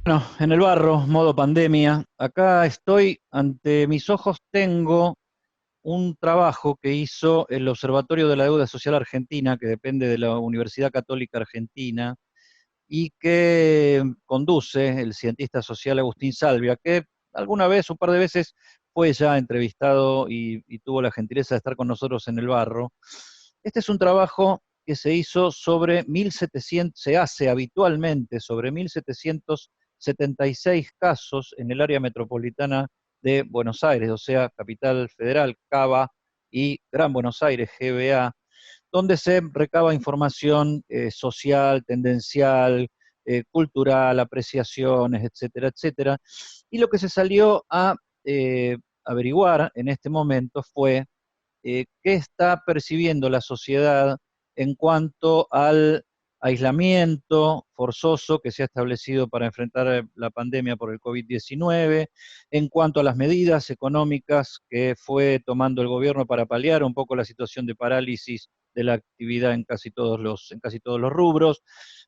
Bueno, en el barro, modo pandemia. Acá estoy, ante mis ojos tengo un trabajo que hizo el Observatorio de la Deuda Social Argentina, que depende de la Universidad Católica Argentina, y que conduce el cientista social Agustín Salvia, que alguna vez, un par de veces, fue ya entrevistado y tuvo la gentileza de estar con nosotros en el barro. Este es un trabajo que se hizo sobre 1700, se hace habitualmente sobre 1776 casos en el área metropolitana de Buenos Aires, o sea, Capital Federal, Cava y Gran Buenos Aires, GBA, donde se recaba información social, tendencial, cultural, apreciaciones, etcétera, etcétera. Y lo que se salió a averiguar en este momento fue qué está percibiendo la sociedad en cuanto al aislamiento forzoso que se ha establecido para enfrentar la pandemia por el COVID-19, en cuanto a las medidas económicas que fue tomando el gobierno para paliar un poco la situación de parálisis de la actividad en casi todos los rubros,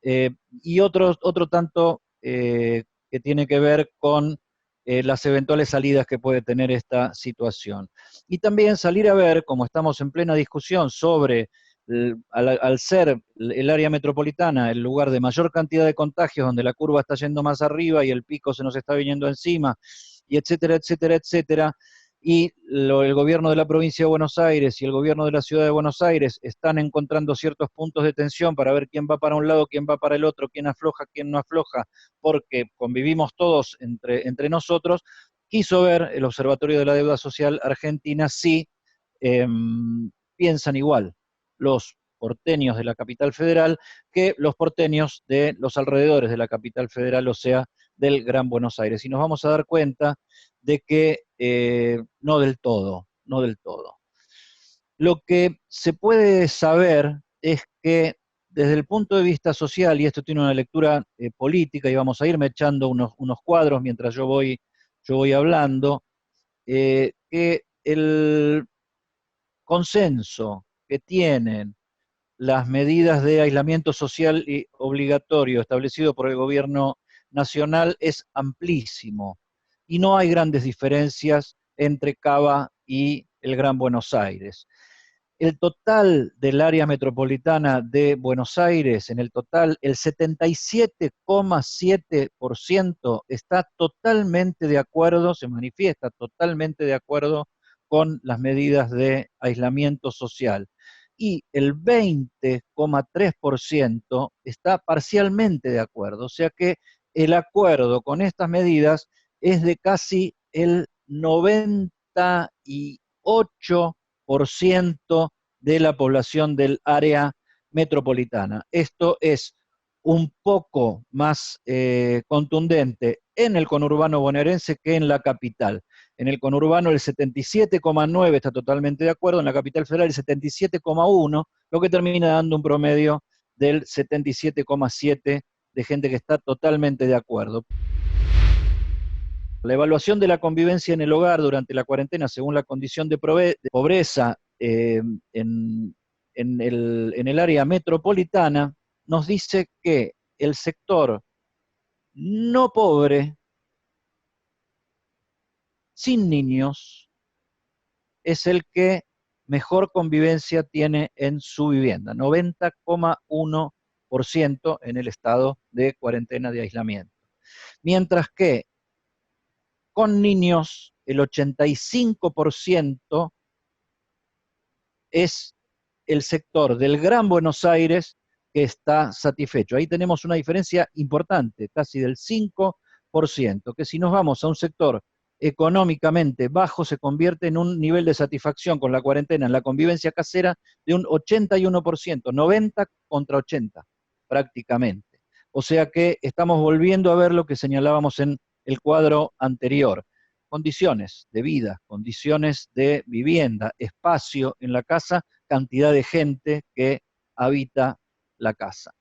y otro tanto que tiene que ver con las eventuales salidas que puede tener esta situación. Y también salir a ver, como estamos en plena discusión sobre, al ser el área metropolitana el lugar de mayor cantidad de contagios, donde la curva está yendo más arriba y el pico se nos está viniendo encima, y etcétera, etcétera, etcétera, y el gobierno de la provincia de Buenos Aires y el gobierno de la ciudad de Buenos Aires están encontrando ciertos puntos de tensión para ver quién va para un lado, quién va para el otro, quién afloja, quién no afloja, porque convivimos todos entre nosotros. Quiso ver el Observatorio de la Deuda Social Argentina si eh, piensan igual los porteños de la capital federal que los porteños de los alrededores de la capital federal, o sea, del Gran Buenos Aires. Y nos vamos a dar cuenta de que no del todo, no del todo. Lo que se puede saber es que desde el punto de vista social, y esto tiene una lectura política, y vamos a irme echando unos cuadros mientras yo voy hablando, que el consenso que tienen las medidas de aislamiento social y obligatorio establecido por el gobierno nacional es amplísimo y no hay grandes diferencias entre Cava y el Gran Buenos Aires. El total del área metropolitana de Buenos Aires, en el total, el 77,7% está totalmente de acuerdo, se manifiesta totalmente de acuerdo con las medidas de aislamiento social. Y el 20,3% está parcialmente de acuerdo, o sea que el acuerdo con estas medidas es de casi el 98% de la población del área metropolitana. Esto es un poco más contundente en el conurbano bonaerense que en la capital. En el conurbano el 77,9 está totalmente de acuerdo, en la capital federal el 77,1, lo que termina dando un promedio del 77,7 de gente que está totalmente de acuerdo. La evaluación de la convivencia en el hogar durante la cuarentena según la condición de pobreza en, en el área metropolitana nos dice que el sector no pobre, sin niños, es el que mejor convivencia tiene en su vivienda, 90,1% en el estado de cuarentena de aislamiento. Mientras que con niños el 85% es el sector del Gran Buenos Aires que está satisfecho. Ahí tenemos una diferencia importante, casi del 5%, que si nos vamos a un sector económicamente bajo, se convierte en un nivel de satisfacción con la cuarentena, en la convivencia casera, de un 81%, 90 contra 80 prácticamente. O sea que estamos volviendo a ver lo que señalábamos en el cuadro anterior. Condiciones de vida, condiciones de vivienda, espacio en la casa, cantidad de gente que habita la casa.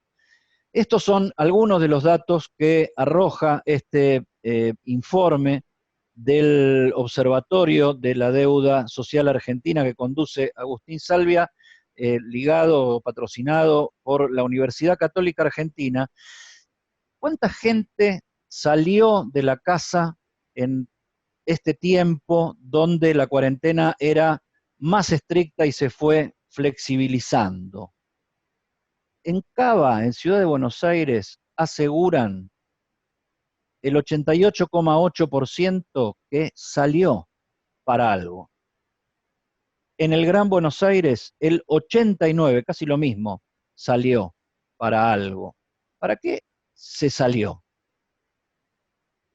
Estos son algunos de los datos que arroja este informe del Observatorio de la Deuda Social Argentina que conduce Agustín Salvia, ligado o patrocinado por la Universidad Católica Argentina. ¿Cuánta gente salió de la casa en este tiempo donde la cuarentena era más estricta y se fue flexibilizando? En Cava, en Ciudad de Buenos Aires, aseguran el 88,8% que salió para algo. En el Gran Buenos Aires, el 89%, casi lo mismo, salió para algo. ¿Para qué se salió?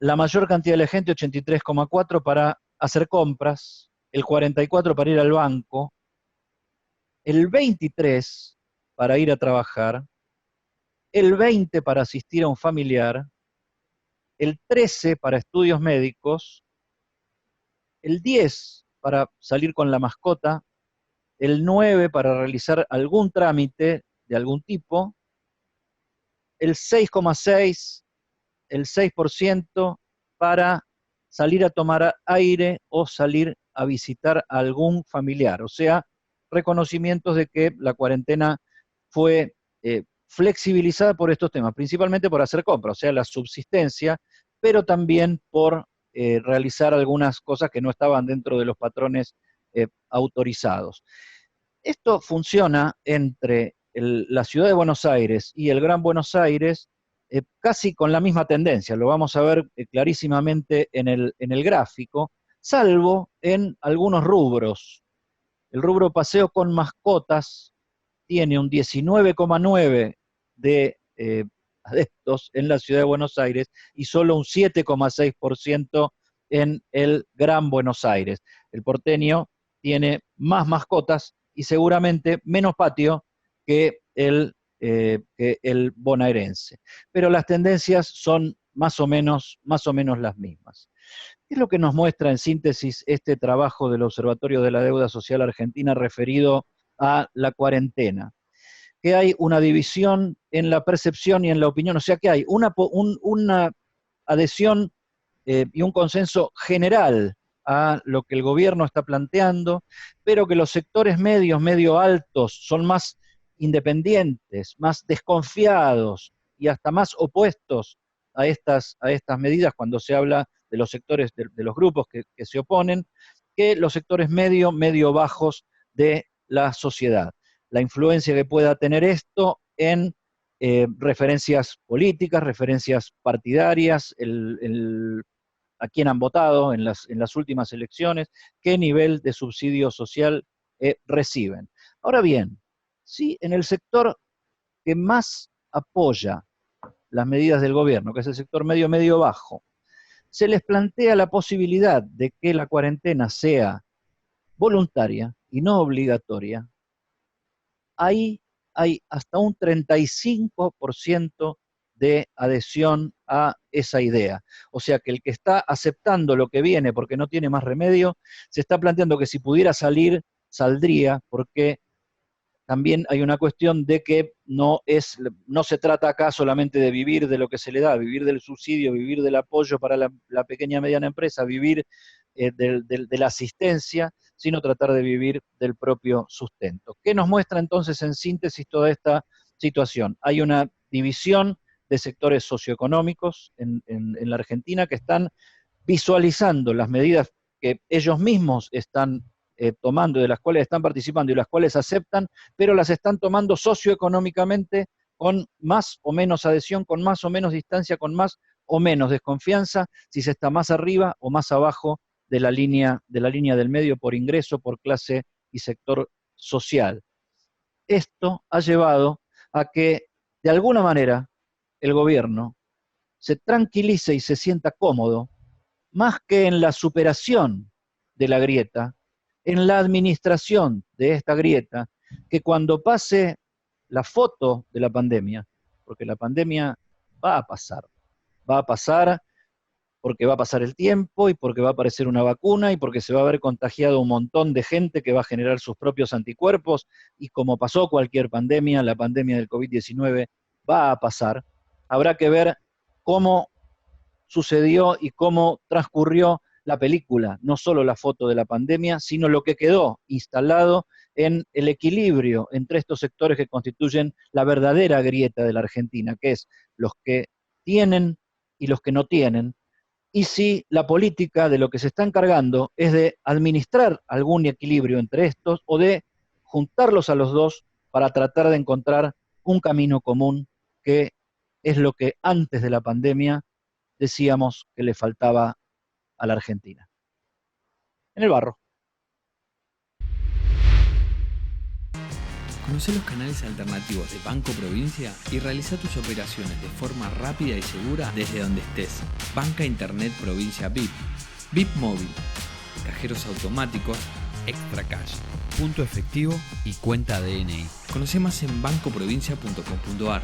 La mayor cantidad de la gente, 83,4%, para hacer compras, el 44% para ir al banco, el 23% para ir a trabajar, el 20% para asistir a un familiar, el 13% para estudios médicos, el 10% para salir con la mascota, el 9% para realizar algún trámite de algún tipo, el 6,6%, el 6% para salir a tomar aire o salir a visitar a algún familiar. O sea, reconocimientos de que la cuarentena fue flexibilizada por estos temas, principalmente por hacer compras, o sea, la subsistencia, pero también por realizar algunas cosas que no estaban dentro de los patrones autorizados. Esto funciona entre la ciudad de Buenos Aires y el Gran Buenos Aires casi con la misma tendencia, lo vamos a ver clarísimamente en el gráfico, salvo en algunos rubros. El rubro paseo con mascotas tiene un 19,9 de adeptos en la ciudad de Buenos Aires y solo un 7,6% en el Gran Buenos Aires. El porteño tiene más mascotas y seguramente menos patio que el bonaerense. Pero las tendencias son más o menos las mismas. ¿Qué es lo que nos muestra en síntesis este trabajo del Observatorio de la Deuda Social Argentina referido a la cuarentena? Que hay una división en la percepción y en la opinión, o sea que hay una adhesión y un consenso general a lo que el gobierno está planteando, pero que los sectores medios, medio altos, son más independientes, más desconfiados y hasta más opuestos a estas medidas cuando se habla de los sectores, de los grupos que se oponen, que los sectores medio bajos de la sociedad. La influencia que pueda tener esto en referencias políticas, referencias partidarias, a quién han votado en las últimas elecciones, qué nivel de subsidio social reciben. Ahora bien, si en el sector que más apoya las medidas del gobierno, que es el sector medio bajo, se les plantea la posibilidad de que la cuarentena sea voluntaria y no obligatoria, ahí hay hasta un 35% de adhesión a esa idea. O sea que el que está aceptando lo que viene porque no tiene más remedio, se está planteando que si pudiera salir, saldría, porque también hay una cuestión de que no se trata acá solamente de vivir de lo que se le da, vivir del subsidio, vivir del apoyo para la pequeña y mediana empresa, vivir de la asistencia, sino tratar de vivir del propio sustento. ¿Qué nos muestra entonces en síntesis toda esta situación? Hay una división de sectores socioeconómicos en la Argentina que están visualizando las medidas que ellos mismos están tomando, de las cuales están participando y las cuales aceptan, pero las están tomando socioeconómicamente con más o menos adhesión, con más o menos distancia, con más o menos desconfianza, si se está más arriba o más abajo de la línea del medio por ingreso, por clase y sector social. Esto ha llevado a que, de alguna manera, el gobierno se tranquilice y se sienta cómodo, más que en la superación de la grieta, en la administración de esta grieta, que cuando pase la foto de la pandemia, porque la pandemia va a pasar porque va a pasar el tiempo y porque va a aparecer una vacuna y porque se va a haber contagiado un montón de gente que va a generar sus propios anticuerpos y como pasó cualquier pandemia, la pandemia del COVID-19 va a pasar. Habrá que ver cómo sucedió y cómo transcurrió la película, no solo la foto de la pandemia, sino lo que quedó instalado en el equilibrio entre estos sectores que constituyen la verdadera grieta de la Argentina, que es los que tienen y los que no tienen, y si la política de lo que se está encargando es de administrar algún equilibrio entre estos o de juntarlos a los dos para tratar de encontrar un camino común, que es lo que antes de la pandemia decíamos que le faltaba a la Argentina. En el barro. Conoce los canales alternativos de Banco Provincia y realiza tus operaciones de forma rápida y segura desde donde estés. Banca Internet Provincia VIP, VIP Móvil, cajeros automáticos, Extra Cash, punto efectivo y cuenta DNI. Conoce más en bancoprovincia.com.ar.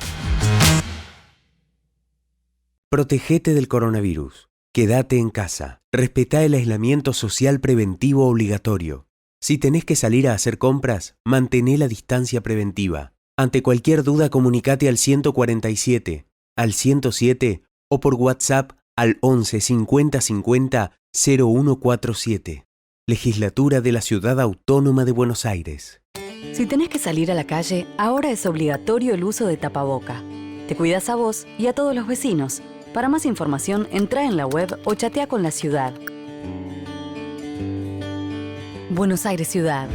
Protegete del coronavirus. Quédate en casa. Respetá el aislamiento social preventivo obligatorio. Si tenés que salir a hacer compras, mantené la distancia preventiva. Ante cualquier duda, comunicate al 147, al 107 o por WhatsApp al 11 50 50 0147. Legislatura de la Ciudad Autónoma de Buenos Aires. Si tenés que salir a la calle, ahora es obligatorio el uso de tapaboca. Te cuidas a vos y a todos los vecinos. Para más información, entra en la web o chatea con la ciudad. Buenos Aires Ciudad.